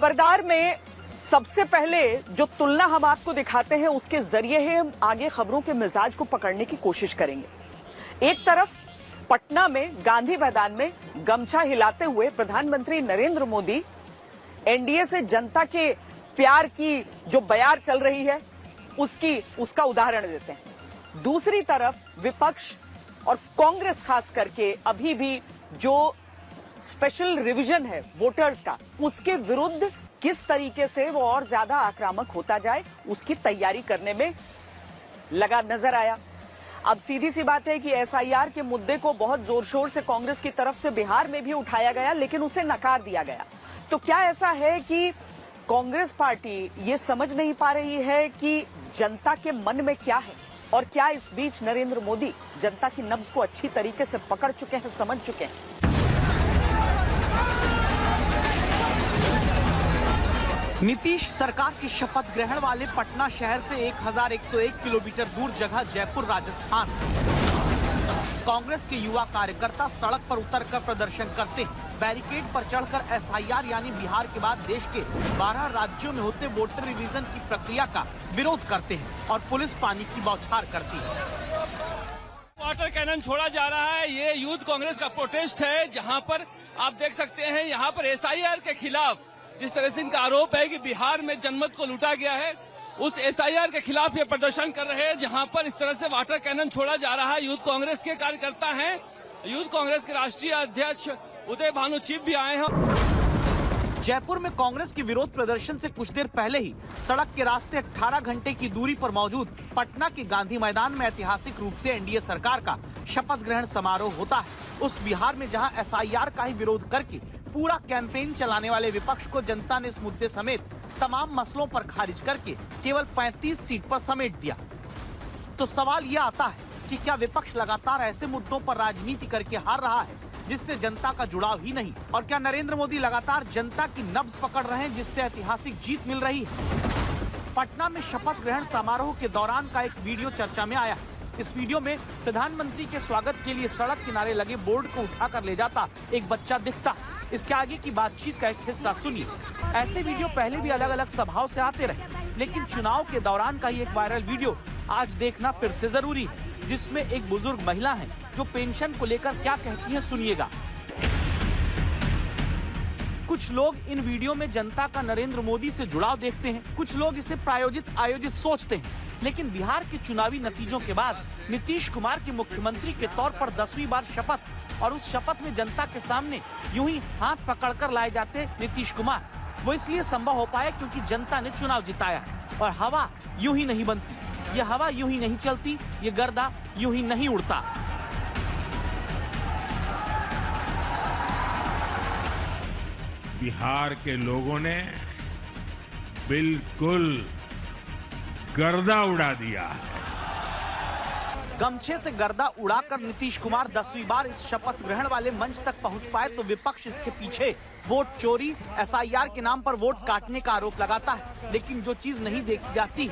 खबरदार में सबसे पहले जो तुलना हम आपको दिखाते हैं उसके जरिए ही हम आगे खबरों के मिजाज को पकड़ने की कोशिश करेंगे। एक तरफ पटना में गांधी मैदान में गमछा हिलाते हुए प्रधानमंत्री नरेंद्र मोदी एनडीए से जनता के प्यार की जो बयार चल रही है उसका उदाहरण देते हैं। दूसरी तरफ विपक्ष और कांग्रेस खास करके अभी भी जो स्पेशल रिवीजन है वोटर्स का, उसके विरुद्ध किस तरीके से वो और ज्यादा आक्रामक होता जाए उसकी तैयारी करने में लगा नजर आया। अब सीधी सी बात है कि एसआईआर के मुद्दे को बहुत जोर शोर से कांग्रेस की तरफ से बिहार में भी उठाया गया, लेकिन उसे नकार दिया गया। तो क्या ऐसा है कि कांग्रेस पार्टी ये समझ नहीं पा रही है कि जनता के मन में क्या है, और क्या इस बीच नरेंद्र मोदी जनता की नब्ज को अच्छी तरीके से पकड़ चुके हैं, समझ चुके हैं? नीतीश सरकार की शपथ ग्रहण वाले पटना शहर से 1101 किलोमीटर दूर जगह जयपुर राजस्थान। कांग्रेस के युवा कार्यकर्ता सड़क पर उतरकर प्रदर्शन करते हैं, बैरिकेड पर चढ़कर एसआईआर यानी बिहार के बाद देश के 12 राज्यों में होते वोटर रिवीजन की प्रक्रिया का विरोध करते हैं और पुलिस पानी की बौछार करती है। वाटर कैनन छोड़ा जा रहा है, ये यूथ कांग्रेस का प्रोटेस्ट है, जहां पर आप देख सकते हैं यहाँ पर एसआईआर के खिलाफ जिस तरह से इनका आरोप है कि बिहार में जनमत को लूटा गया है, उस एसआईआर के खिलाफ ये प्रदर्शन कर रहे हैं, जहां पर इस तरह से वाटर कैनन छोड़ा जा रहा है। यूथ कांग्रेस के कार्यकर्ता हैं, यूथ कांग्रेस के राष्ट्रीय अध्यक्ष उदय भानु चिप भी आए हैं। जयपुर में कांग्रेस के विरोध प्रदर्शन से कुछ देर पहले ही सड़क के रास्ते 18 घंटे की दूरी पर मौजूद पटना के गांधी मैदान में ऐतिहासिक रूप से एनडीए सरकार का शपथ ग्रहण समारोह होता है। उस बिहार में जहां एसआईआर का ही विरोध करके पूरा कैंपेन चलाने वाले विपक्ष को जनता ने इस मुद्दे समेत तमाम मसलों पर खारिज करके केवल 35 सीट पर समेट दिया। तो सवाल यह आता है कि क्या विपक्ष लगातार ऐसे मुद्दों पर राजनीति करके हार रहा है जिससे जनता का जुड़ाव ही नहीं, और क्या नरेंद्र मोदी लगातार जनता की नब्ज पकड़ रहे हैं जिससे ऐतिहासिक जीत मिल रही है? पटना में शपथ ग्रहण समारोह के दौरान का एक वीडियो चर्चा में आया। इस वीडियो में प्रधानमंत्री के स्वागत के लिए सड़क किनारे लगे बोर्ड को उठाकर ले जाता एक बच्चा दिखता। इसके आगे की बातचीत का एक हिस्सा सुनिए। ऐसे वीडियो पहले भी अलग अलग सभाओं से आते रहे, लेकिन चुनाव के दौरान का ही एक वायरल वीडियो आज देखना फिर से जरूरी है, जिसमें एक बुजुर्ग महिला है जो पेंशन को लेकर क्या कहती है, सुनिएगा। कुछ लोग इन वीडियो में जनता का नरेंद्र मोदी से जुड़ाव देखते हैं, कुछ लोग इसे प्रायोजित आयोजित सोचते हैं, लेकिन बिहार के चुनावी नतीजों के बाद नीतीश कुमार के मुख्यमंत्री के तौर पर 10वीं बार शपथ, और उस शपथ में जनता के सामने यूं ही हाथ पकड़कर लाए जाते नीतीश कुमार, वो इसलिए संभव हो पाया क्योंकि जनता ने चुनाव जिताया। और हवा यूं ही नहीं बनती, ये हवा यूं ही नहीं चलती, ये गर्दा यूं ही नहीं उड़ता। बिहार के लोगों ने बिल्कुल गर्दा उड़ा दिया है। गमछे से गर्दा उड़ाकर नीतीश कुमार 10वीं बार इस शपथ ग्रहण वाले मंच तक पहुंच पाए तो विपक्ष इसके पीछे वोट चोरी, एसआईआर के नाम पर वोट काटने का आरोप लगाता है। लेकिन जो चीज नहीं देखी जाती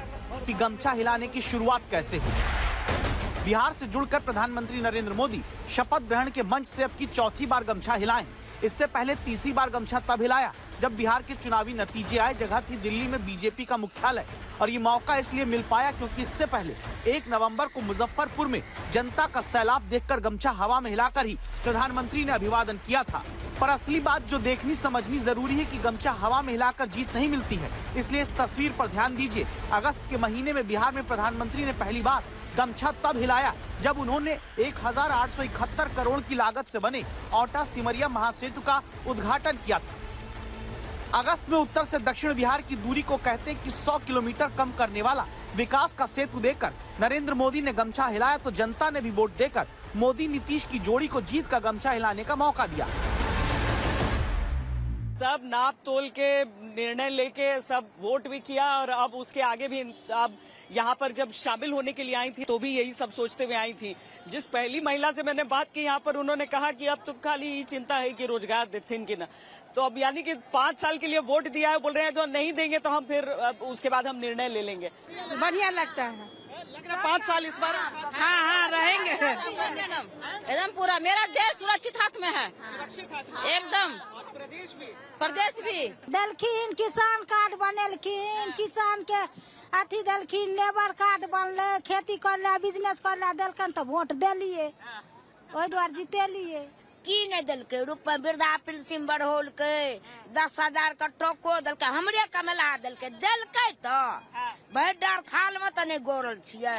कि गमछा हिलाने की शुरुआत कैसे हुई। बिहार से जुड़कर प्रधानमंत्री नरेंद्र मोदी शपथ ग्रहण के मंच से अब की चौथी बार गमछा हिलाए। इससे पहले तीसरी बार गमछा तब हिलाया जब बिहार के चुनावी नतीजे आए। जगह थी दिल्ली में बीजेपी का मुख्यालय, और ये मौका इसलिए मिल पाया क्योंकि इससे पहले 1 नवंबर को मुजफ्फरपुर में जनता का सैलाब देखकर गमछा हवा में हिलाकर ही प्रधानमंत्री ने अभिवादन किया था। पर असली बात जो देखनी समझनी जरूरी है कि गमछा हवा में हिलाकर जीत नहीं मिलती है। इसलिए इस तस्वीर पर ध्यान दीजिए। अगस्त के महीने में बिहार में प्रधानमंत्री ने पहली बार गमछा तब हिलाया जब उन्होंने 1871 करोड़ की लागत से बने औटा सिमरिया महासेतु का उद्घाटन किया था। अगस्त में उत्तर से दक्षिण बिहार की दूरी को कहते कि 100 किलोमीटर कम करने वाला विकास का सेतु देकर नरेंद्र मोदी ने गमछा हिलाया तो जनता ने भी वोट देकर मोदी नीतीश की जोड़ी को जीत का गमछा हिलाने का मौका दिया। सब नाप तोल के निर्णय लेके सब वोट भी किया, और अब उसके आगे भी अब यहाँ पर जब शामिल होने के लिए आई थी तो भी यही सब सोचते हुए आई थी। जिस पहली महिला से मैंने बात की यहाँ पर, उन्होंने कहा कि अब तो खाली चिंता है कि रोजगार देते हैं कि ना, तो अब यानी कि 5 साल के लिए वोट दिया है, बोल रहे हैं तो नहीं देंगे तो हम फिर उसके बाद हम निर्णय ले लेंगे। बढ़िया लगता है। 5 साल इस बार हाँ रहेंगे एकदम पूरा। मेरा देश सुरक्षित हाथ में है एकदम। प्रदेश भी देलखिन किसान कार्ड बनेलखिन, किसान के अथी देलखिन, लेबर कार्ड बनले, खेती करले, बिजनेस करले, देलखन तो वोट देलिए, ओहि द्वारे जीतेलिए। की नहीं दिलके रुपया वृद्धा पेंशन बढ़ोलके, 10,000 का टोको दिलके, हमरे कमला दिलके तो भाई डर खाल में तो नहीं गोरल छिए।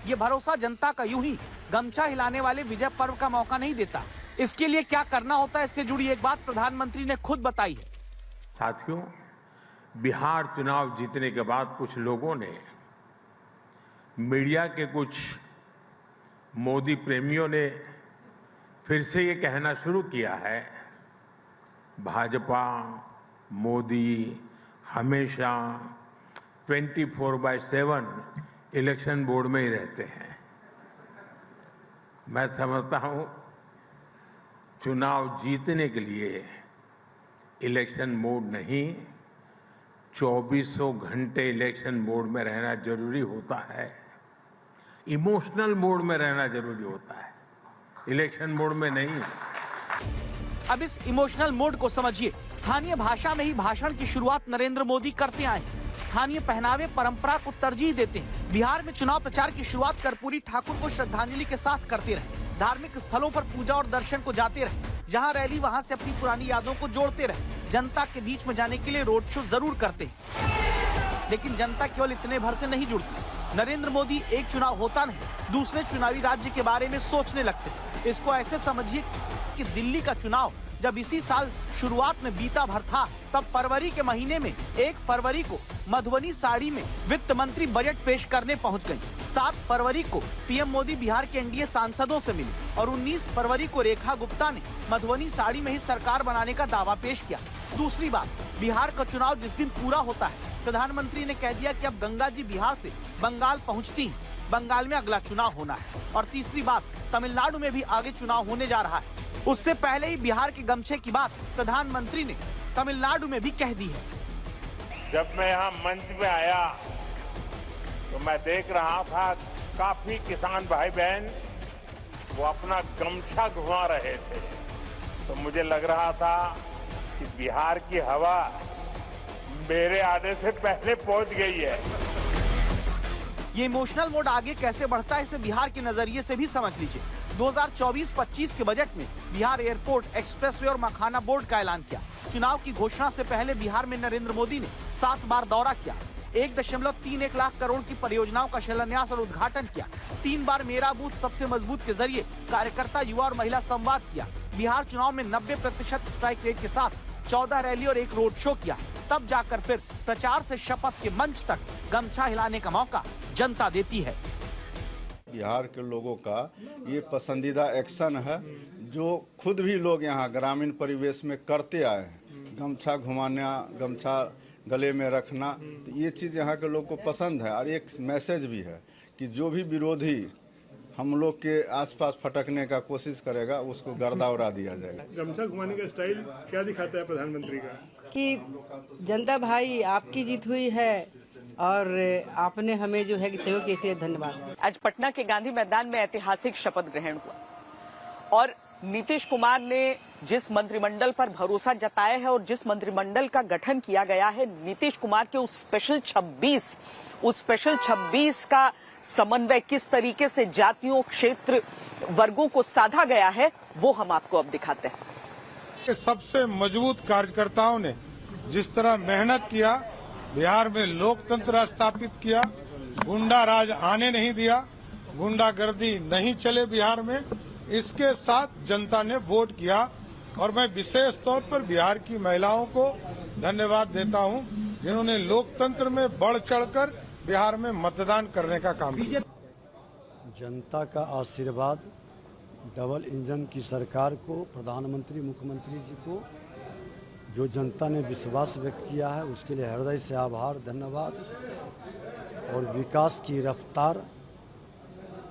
ये भरोसा जनता का यूं ही गमछा हिलाने वाले विजय पर्व का मौका नहीं देता। इसके लिए क्या करना होता है, इससे जुड़ी एक बात प्रधानमंत्री ने खुद बताई है। साथियों, बिहार चुनाव जीतने के बाद कुछ लोगों ने, मीडिया के कुछ मोदी प्रेमियों ने फिर से ये कहना शुरू किया है, भाजपा मोदी हमेशा 24/7 इलेक्शन बोर्ड में ही रहते हैं। मैं समझता हूं चुनाव जीतने के लिए इलेक्शन मोड नहीं, 2400 घंटे इलेक्शन मोड में रहना जरूरी होता है। इमोशनल मोड में रहना जरूरी होता है, इलेक्शन मोड में नहीं। अब इस इमोशनल मोड को समझिए। स्थानीय भाषा में ही भाषण की शुरुआत नरेंद्र मोदी करते आए हैं। स्थानीय पहनावे परंपरा को तरजीह देते हैं। बिहार में चुनाव प्रचार की शुरुआत कर्पूरी ठाकुर को श्रद्धांजलि के साथ करते रहे। धार्मिक स्थलों पर पूजा और दर्शन को जाते रहे। जहां रैली वहां से अपनी पुरानी यादों को जोड़ते रहे। जनता के बीच में जाने के लिए रोड शो जरूर करते हैं, लेकिन जनता केवल इतने भर से नहीं जुड़ती। नरेंद्र मोदी एक चुनाव होता नहीं, दूसरे चुनावी राज्य के बारे में सोचने लगते हैं। इसको ऐसे समझिए कि दिल्ली का चुनाव जब इसी साल शुरुआत में बीता भर था, तब फरवरी के महीने में 1 फरवरी को मधुबनी साड़ी में वित्त मंत्री बजट पेश करने पहुंच गई। 7 फरवरी को पीएम मोदी बिहार के एनडीए सांसदों से मिले और 19 फरवरी को रेखा गुप्ता ने मधुबनी साड़ी में ही सरकार बनाने का दावा पेश किया। दूसरी बात, बिहार का चुनाव जिस दिन पूरा होता है, प्रधानमंत्री ने कह दिया कि अब गंगा जी बिहार से बंगाल पहुँचती है, बंगाल में अगला चुनाव होना है। और तीसरी बात, तमिलनाडु में भी आगे चुनाव होने जा रहा है। उससे पहले ही बिहार के गमछे की बात प्रधानमंत्री ने तमिलनाडु में भी कह दी है। जब मैं यहाँ मंच में आया तो मैं देख रहा था काफी किसान भाई बहन वो अपना गमछा घुमा रहे थे, तो मुझे लग रहा था कि बिहार की हवा मेरे आने से पहले पहुंच गई है। ये इमोशनल मोड आगे कैसे बढ़ता है, इसे बिहार के नजरिए से भी समझ लीजिए। 2024-25 के बजट में बिहार एयरपोर्ट, एक्सप्रेसवे और मखाना बोर्ड का ऐलान किया। चुनाव की घोषणा से पहले बिहार में नरेंद्र मोदी ने 7 बार दौरा किया। 1.31 लाख करोड़ की परियोजनाओं का शिलान्यास और उद्घाटन किया। 3 बार मेरा बूथ सबसे मजबूत के जरिए कार्यकर्ता, युवा और महिला संवाद किया। बिहार चुनाव में 90% स्ट्राइक रेट के साथ 14 रैली और 1 रोड शो किया। तब जाकर फिर प्रचार से शपथ के मंच तक गमछा हिलाने का मौका जनता देती है। बिहार के लोगों का ये पसंदीदा एक्शन है, जो खुद भी लोग यहाँ ग्रामीण परिवेश में करते आए हैं। गमछा घुमाना, गमछा गले में रखना, तो ये चीज़ यहाँ के लोग को पसंद है। और एक मैसेज भी है कि जो भी विरोधी हम लोग के आसपास फटकने का कोशिश करेगा, उसको गर्दा उड़ा दिया जाएगा। गमछा घुमाने का स्टाइल क्या दिखाता है प्रधानमंत्री का? कि जनता भाई आपकी जीत हुई है और आपने हमें जो है कि सहयोग किया, इसलिए धन्यवाद। आज पटना के गांधी मैदान में ऐतिहासिक शपथ ग्रहण हुआ और नीतीश कुमार ने जिस मंत्रिमंडल पर भरोसा जताया है और जिस मंत्रिमंडल का गठन किया गया है, नीतीश कुमार के उस स्पेशल 26 का समन्वय किस तरीके से जातियों, क्षेत्र, वर्गों को साधा गया है, वो हम आपको अब दिखाते हैं। सबसे मजबूत कार्यकर्ताओं ने जिस तरह मेहनत किया, बिहार में लोकतंत्र स्थापित किया, गुंडा राज आने नहीं दिया, गुंडागर्दी नहीं चले बिहार में, इसके साथ जनता ने वोट किया। और मैं विशेष तौर पर बिहार की महिलाओं को धन्यवाद देता हूं, जिन्होंने लोकतंत्र में बढ़ चढ़कर बिहार में मतदान करने का काम किया। जनता का आशीर्वाद, डबल इंजन की सरकार को, प्रधानमंत्री, मुख्यमंत्री जी को, जो जनता ने विश्वास व्यक्त किया है, उसके लिए हृदय से आभार, धन्यवाद। और विकास की रफ्तार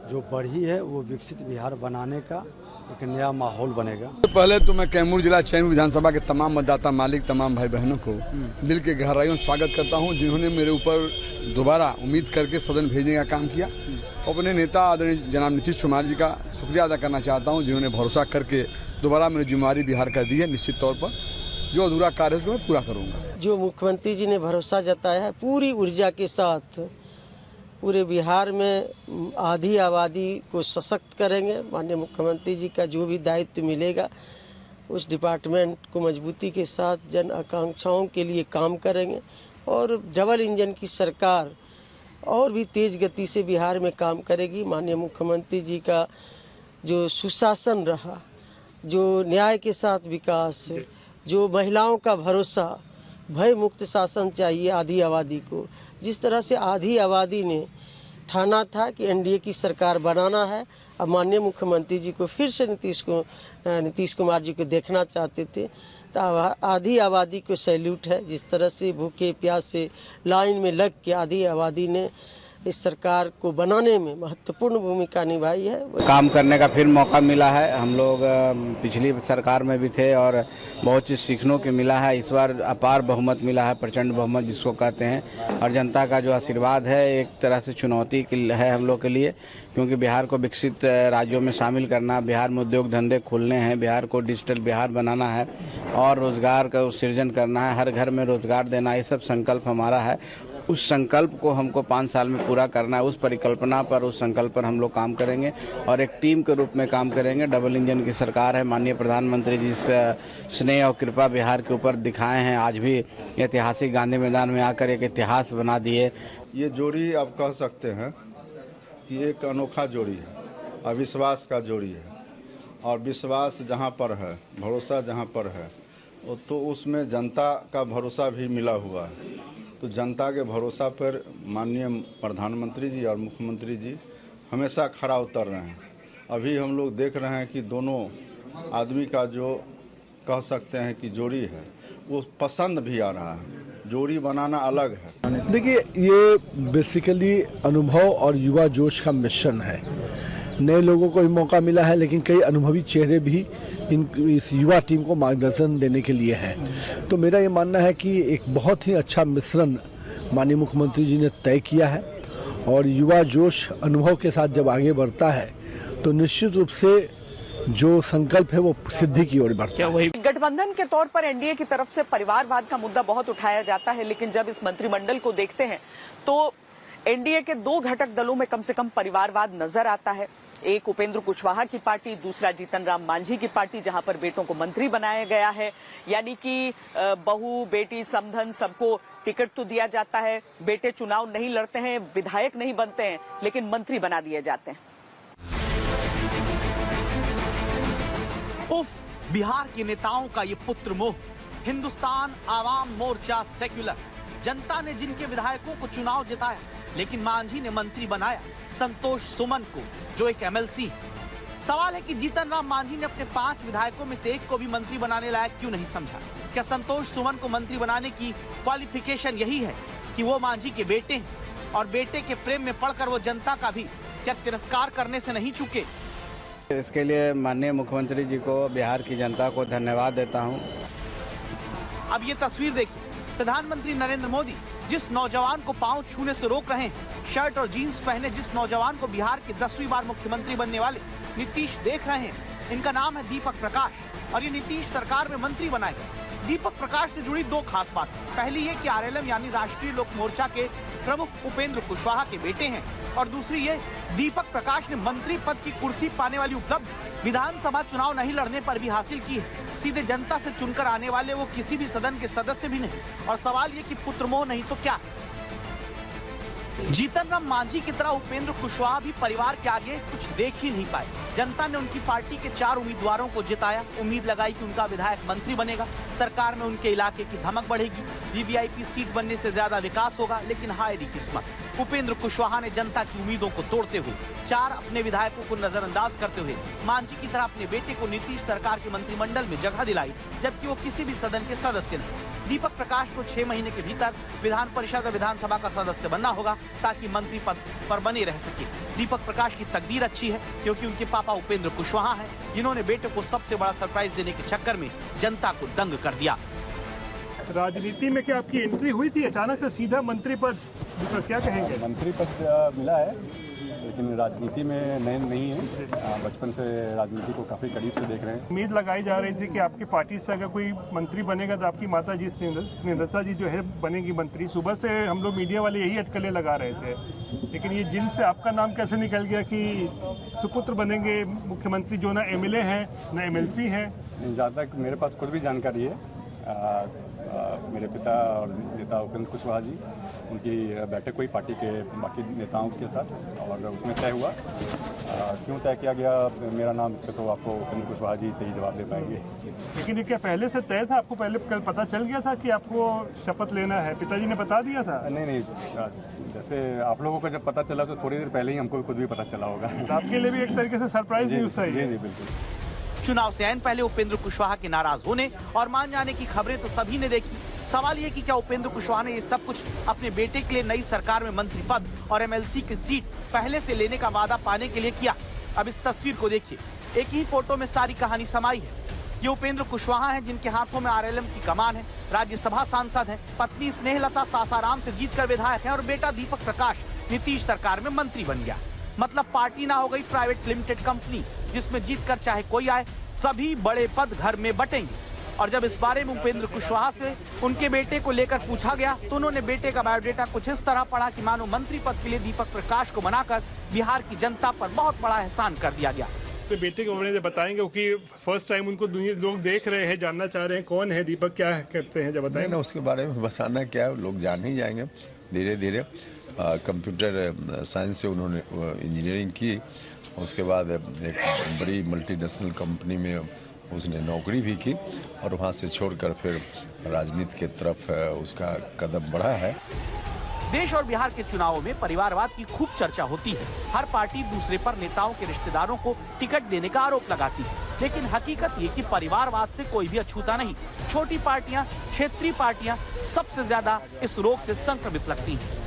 जो बढ़ी है, वो विकसित बिहार बनाने का एक नया माहौल बनेगा। पहले तो मैं कैमूर जिला चैनपुर विधानसभा के तमाम मतदाता मालिक, तमाम भाई बहनों को दिल के गहराइयों से स्वागत करता हूं, जिन्होंने मेरे ऊपर दोबारा उम्मीद करके सदन भेजने का काम किया। अपने नेता आदरणीय जनाब नीतीश कुमार जी का शुक्रिया अदा करना चाहता हूं, जिन्होंने भरोसा करके दोबारा मेरी जिम्मेदारी बिहार कर दी है। निश्चित तौर पर जो अधूरा कार्य है उसको मैं पूरा करूँगा। जो मुख्यमंत्री जी ने भरोसा जताया है, पूरी ऊर्जा के साथ पूरे बिहार में आधी आबादी को सशक्त करेंगे। माननीय मुख्यमंत्री जी का जो भी दायित्व मिलेगा उस डिपार्टमेंट को मजबूती के साथ जन आकांक्षाओं के लिए काम करेंगे और डबल इंजन की सरकार और भी तेज गति से बिहार में काम करेगी। माननीय मुख्यमंत्री जी का जो सुशासन रहा, जो न्याय के साथ विकास, जो महिलाओं का भरोसा, भय मुक्त शासन चाहिए आधी आबादी को। जिस तरह से आधी आबादी ने ठाना था कि एनडीए की सरकार बनाना है, अब माननीय मुख्यमंत्री जी को फिर से नीतीश कुमार जी को देखना चाहते थे, तो आधी आबादी को सैल्यूट है। जिस तरह से भूखे प्यासे लाइन में लग के आधी आबादी ने इस सरकार को बनाने में महत्वपूर्ण भूमिका निभाई है। काम करने का फिर मौका मिला है। हम लोग पिछली सरकार में भी थे और बहुत चीज़ सीखने को मिला है। इस बार अपार बहुमत मिला है, प्रचंड बहुमत जिसको कहते हैं, और जनता का जो आशीर्वाद है एक तरह से चुनौती है हम लोग के लिए, क्योंकि बिहार को विकसित राज्यों में शामिल करना, बिहार में उद्योग धंधे खोलने हैं, बिहार को डिजिटल बिहार बनाना है और रोजगार का सृजन करना है, हर घर में रोजगार देना, ये सब संकल्प हमारा है। उस संकल्प को हमको 5 साल में पूरा करना है। उस परिकल्पना पर, उस संकल्प पर हम लोग काम करेंगे और एक टीम के रूप में काम करेंगे। डबल इंजन की सरकार है। माननीय प्रधानमंत्री जी स्नेह और कृपा बिहार के ऊपर दिखाए हैं। आज भी ऐतिहासिक गांधी मैदान में आकर एक इतिहास बना दिए। ये जोड़ी आप कह सकते हैं कि एक अनोखा जोड़ी है, अविश्वास का जोड़ी है, और विश्वास जहाँ पर है, भरोसा जहाँ पर है, तो उसमें जनता का भरोसा भी मिला हुआ है। तो जनता के भरोसा पर माननीय प्रधानमंत्री जी और मुख्यमंत्री जी हमेशा खरा उतर रहे हैं। अभी हम लोग देख रहे हैं कि दोनों आदमी का जो कह सकते हैं कि जोड़ी है वो पसंद भी आ रहा है। जोड़ी बनाना अलग है। देखिए, ये बेसिकली अनुभव और युवा जोश का मिश्रण है। नए लोगों को भी मौका मिला है, लेकिन कई अनुभवी चेहरे भी इस युवा टीम को मार्गदर्शन देने के लिए हैं। तो मेरा ये मानना है कि एक बहुत ही अच्छा मिश्रण माननीय मुख्यमंत्री जी ने तय किया है, और युवा जोश अनुभव के साथ जब आगे बढ़ता है तो निश्चित रूप से जो संकल्प है वो सिद्धि की ओर बढ़ता है। गठबंधन के तौर पर एनडीए की तरफ से परिवारवाद का मुद्दा बहुत उठाया जाता है, लेकिन जब इस मंत्रिमंडल को देखते हैं तो एनडीए के 2 घटक दलों में कम से कम परिवारवाद नजर आता है। एक उपेंद्र कुशवाहा की पार्टी, दूसरा जीतन राम मांझी की पार्टी, जहां पर बेटों को मंत्री बनाया गया है। यानी कि बहू बेटी समधन सबको टिकट तो दिया जाता है, बेटे चुनाव नहीं लड़ते हैं, विधायक नहीं बनते हैं, लेकिन मंत्री बना दिए जाते हैं। उफ, बिहार के नेताओं का ये पुत्र मोह। हिंदुस्तान आवाम मोर्चा सेक्युलर, जनता ने जिनके विधायकों को चुनाव जिताया, लेकिन मांझी ने मंत्री बनाया संतोष सुमन को, जो एक एमएलसी। सवाल है कि जीतन राम मांझी ने अपने 5 विधायकों में से एक को भी मंत्री बनाने लायक क्यों नहीं समझा? क्या संतोष सुमन को मंत्री बनाने की क्वालिफिकेशन यही है कि वो मांझी के बेटे हैं और बेटे के प्रेम में पड़कर वो जनता का भी क्या तिरस्कार करने से नहीं चूके? इसके लिए माननीय मुख्यमंत्री जी को, बिहार की जनता को धन्यवाद देता हूँ। अब ये तस्वीर देखिए, प्रधानमंत्री नरेंद्र मोदी जिस नौजवान को पांव छूने से रोक रहे हैं, शर्ट और जीन्स पहने जिस नौजवान को बिहार के 10वीं बार मुख्यमंत्री बनने वाले नीतीश देख रहे हैं, इनका नाम है दीपक प्रकाश और ये नीतीश सरकार में मंत्री बनाएगा। दीपक प्रकाश से जुड़ी 2 खास बात। पहली ये कि आरएलएम यानी राष्ट्रीय लोक मोर्चा के प्रमुख उपेंद्र कुशवाहा के बेटे हैं, और दूसरी ये, दीपक प्रकाश ने मंत्री पद की कुर्सी पाने वाली उपलब्धि विधानसभा चुनाव नहीं लड़ने पर भी हासिल की है। सीधे जनता से चुनकर आने वाले वो किसी भी सदन के सदस्य भी नहीं। और सवाल ये कि पुत्र मोह नहीं तो क्या है? जीतन राम मांझी की तरह उपेंद्र कुशवाहा भी परिवार के आगे कुछ देख ही नहीं पाए। जनता ने उनकी पार्टी के 4 उम्मीदवारों को जिताया, उम्मीद लगाई कि उनका विधायक मंत्री बनेगा, सरकार में उनके इलाके की धमक बढ़ेगी, वीवीआईपी सीट बनने से ज्यादा विकास होगा। लेकिन हाय री किस्मत, उपेंद्र कुशवाहा ने जनता की उम्मीदों को तोड़ते हुए, 4 अपने विधायकों को नजरअंदाज करते हुए मांझी की तरह अपने बेटे को नीतीश सरकार के मंत्रिमंडल में जगह दिलाई, जबकि वो किसी भी सदन के सदस्य नहीं। दीपक प्रकाश को 6 महीने के भीतर विधान परिषद और विधानसभा का सदस्य बनना होगा ताकि मंत्री पद पर बने रह सके। दीपक प्रकाश की तकदीर अच्छी है क्योंकि उनके पापा उपेंद्र कुशवाहा हैं, जिन्होंने बेटे को सबसे बड़ा सरप्राइज देने के चक्कर में जनता को दंग कर दिया। राजनीति में क्या आपकी एंट्री हुई थी अचानक से सीधा मंत्री पद, क्या कहेंगे? मंत्री पद मिला है लेकिन राजनीति में नए नहीं है। बचपन से राजनीति को काफी करीब से देख रहे हैं। उम्मीद लगाई जा रही थी कि आपकी पार्टी से अगर कोई मंत्री बनेगा तो आपकी माता जी स्नेहलता जी जो है बनेगी मंत्री। सुबह से हम लोग मीडिया वाले यही अटकलें लगा रहे थे, लेकिन ये जिनसे आपका नाम कैसे निकल गया कि सुपुत्र बनेंगे मुख्यमंत्री, जो ना एमएलए हैं ना एमएलसी हैं? जहाँ तक मेरे पास खुद भी जानकारी है, मेरे पिता और नेता उपेंद्र कुशवाहा जी, उनकी बैठक हुई पार्टी के बाकी नेताओं के साथ और उसमें तय हुआ। क्यों तय किया गया मेरा नाम, इस पर तो आपको उपेंद्र कुशवाहा जी सही जवाब दे पाएंगे। लेकिन ये क्या पहले से तय था? आपको पहले कल पता चल गया था कि आपको शपथ लेना है? पिताजी ने बता दिया था? नहीं, जैसे आप लोगों को जब पता चला तो थोड़ी देर पहले ही हमको खुद भी पता चला होगा। आपके लिए भी एक तरीके से सरप्राइज न्यूज था ये? जी बिल्कुल। चुनाव से ऐन पहले उपेंद्र कुशवाहा के नाराज होने और मान जाने की खबरें तो सभी ने देखी। सवाल ये कि क्या उपेंद्र कुशवाहा ने ये सब कुछ अपने बेटे के लिए नई सरकार में मंत्री पद और एमएलसी की सीट पहले से लेने का वादा पाने के लिए किया? अब इस तस्वीर को देखिए, एक ही फोटो में सारी कहानी समाई है। ये उपेंद्र कुशवाहा हैं जिनके हाथों में आरएलएम की कमान है, राज्यसभा सांसद हैं, पत्नी स्नेहलता सासाराम से जीतकर विधायक हैं और बेटा दीपक प्रकाश नीतीश सरकार में मंत्री बन गया। मतलब पार्टी ना हो गई प्राइवेट लिमिटेड कंपनी जिसमें जीतकर चाहे कोई आए सभी बड़े पद घर में बटेंगे। और जब इस बारे में उपेंद्र कुशवाहा से उनके बेटे को लेकर पूछा गया तो उन्होंने बेटे का बायोडेटा कुछ इस तरह पढ़ा कि मानो मंत्री पद के लिए दीपक प्रकाश को बनाकर बिहार की जनता पर बहुत बड़ा एहसान कर दिया गया। तो बेटे के बारे में बताएंगे क्योंकि फर्स्ट टाइम उनको लोग देख रहे हैं, जानना चाह रहे हैं कौन है दीपक, क्या करते हैं, जब बताएं ना उसके बारे में बताना क्या है, लोग जान ही जाएंगे धीरे धीरे। कंप्यूटर साइंस से उन्होंने इंजीनियरिंग की, उसके बाद एक बड़ी मल्टीनेशनल कंपनी में उसने नौकरी भी की और वहाँ से छोड़कर फिर राजनीति की तरफ उसका कदम बढ़ा है। देश और बिहार के चुनावों में परिवारवाद की खूब चर्चा होती है। हर पार्टी दूसरे पर नेताओं के रिश्तेदारों को टिकट देने का आरोप लगाती है, लेकिन हकीकत ये कि परिवारवाद से कोई भी अछूता नहीं। छोटी पार्टियां, क्षेत्रीय पार्टियां सबसे ज्यादा इस रोग से संक्रमित लगती हैं।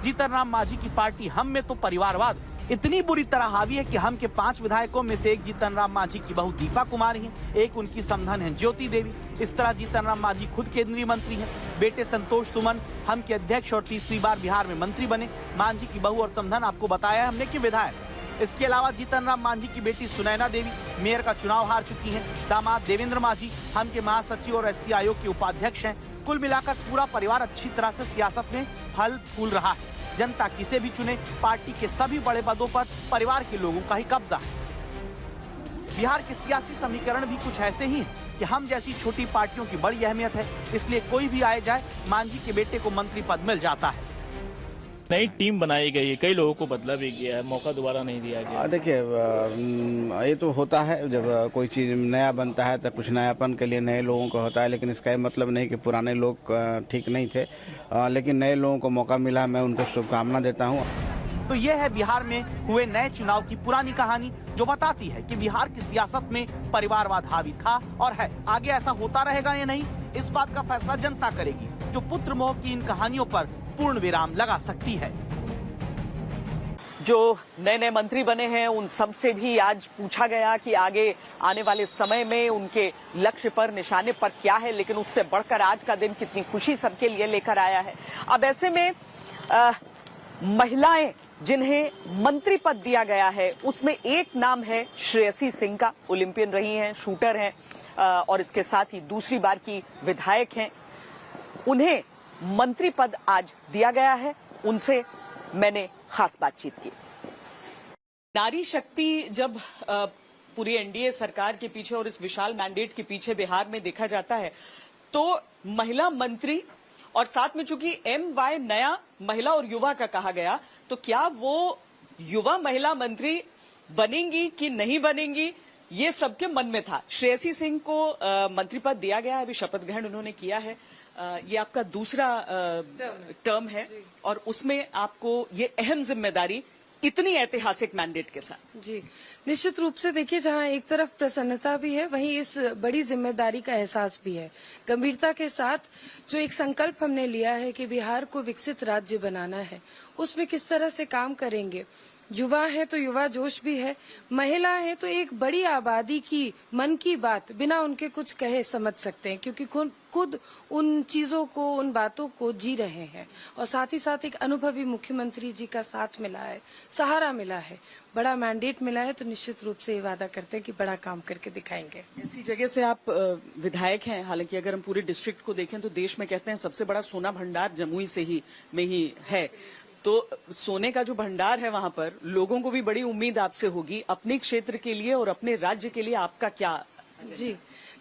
जीतन राम मांझी की पार्टी हम में तो परिवारवाद इतनी बुरी तरह हावी है कि हम के 5 विधायकों में से एक जीतन राम मांझी की बहू दीपा कुमारी हैं, एक उनकी समधन है ज्योति देवी। इस तरह जीतन राम मांझी खुद केंद्रीय मंत्री हैं, बेटे संतोष सुमन हम के अध्यक्ष और तीसरी बार बिहार में मंत्री बने। मांझी की बहू और समधन आपको बताया हमने कि विधायक। इसके अलावा जीतन राम मांझी की बेटी सुनैना देवी मेयर का चुनाव हार चुकी है। दामाद देवेंद्र मांझी हम के महासचिव और एससी आयोग के उपाध्यक्ष हैं। कुल मिलाकर पूरा परिवार अच्छी तरह से सियासत में फल फूल रहा है। जनता किसे भी चुने, पार्टी के सभी बड़े पदों पर परिवार के लोगों का ही कब्जा है। बिहार के सियासी समीकरण भी कुछ ऐसे ही हैं कि हम जैसी छोटी पार्टियों की बड़ी अहमियत है, इसलिए कोई भी आए जाए मांझी के बेटे को मंत्री पद मिल जाता है। नई टीम बनाई गई है, कई लोगों को बदला भी गया है, मौका दोबारा नहीं दिया गया। देखिए ये तो होता है, जब कोई चीज़ नया बनता है तो कुछ नयापन के लिए नए लोगों को होता है, लेकिन इसका ये मतलब नहीं कि पुराने लोग ठीक नहीं थे। लेकिन नए लोगों को मौका मिला, मैं उनको शुभकामना देता हूँ। तो ये है बिहार में हुए नए चुनाव की पुरानी कहानी, जो बताती है कि बिहार की सियासत में परिवारवाद हावी था और है। आगे ऐसा होता रहेगा या नहीं, इस बात का फैसला जनता करेगी, जो पुत्र मोह की इन कहानियों पर पूर्ण विराम लगा सकती है। जो नए नए मंत्री बने हैं उन सबसे भी आज पूछा गया कि आगे आने वाले समय में उनके लक्ष्य पर, निशाने पर क्या है, लेकिन उससे बढ़कर आज का दिन कितनी खुशी सबके लिए लेकर आया है। अब ऐसे में महिलाएं जिन्हें मंत्री पद दिया गया है उसमें एक नाम है श्रेयसी सिंह का। ओलंपियन रही हैं, शूटर हैं और इसके साथ ही दूसरी बार की विधायक हैं। उन्हें मंत्री पद आज दिया गया है, उनसे मैंने खास बातचीत की। नारी शक्ति जब पूरी एनडीए सरकार के पीछे और इस विशाल मैंडेट के पीछे बिहार में देखा जाता है तो महिला मंत्री, और साथ में चूंकि MY नया महिला और युवा का कहा गया, तो क्या वो युवा महिला मंत्री बनेंगी कि नहीं बनेंगी, ये सबके मन में था। श्रेयसी सिंह को मंत्री पद दिया गया है, अभी शपथ ग्रहण उन्होंने किया है। ये आपका दूसरा टर्म है और उसमें आपको ये अहम जिम्मेदारी इतनी ऐतिहासिक मैंडेट के साथ? जी, निश्चित रूप से देखिए, जहां एक तरफ प्रसन्नता भी है, वहीं इस बड़ी जिम्मेदारी का एहसास भी है। गंभीरता के साथ जो एक संकल्प हमने लिया है कि बिहार को विकसित राज्य बनाना है, उसमें किस तरह से काम करेंगे। युवा है तो युवा जोश भी है, महिला है तो एक बड़ी आबादी की मन की बात बिना उनके कुछ कहे समझ सकते हैं, क्योंकि खुद उन चीजों को, उन बातों को जी रहे हैं। और साथ ही साथ एक अनुभवी मुख्यमंत्री जी का साथ मिला है, सहारा मिला है, बड़ा मैंडेट मिला है, तो निश्चित रूप से ये वादा करते हैं कि बड़ा काम करके दिखाएंगे। ऐसी जगह से आप विधायक हैं, हालांकि अगर हम पूरे डिस्ट्रिक्ट को देखें तो देश में कहते हैं सबसे बड़ा सोना भंडार जमुई से ही में ही है। तो सोने का जो भंडार है वहां पर लोगों को भी बड़ी उम्मीद आपसे होगी अपने क्षेत्र के लिए और अपने राज्य के लिए। आपका क्या? जी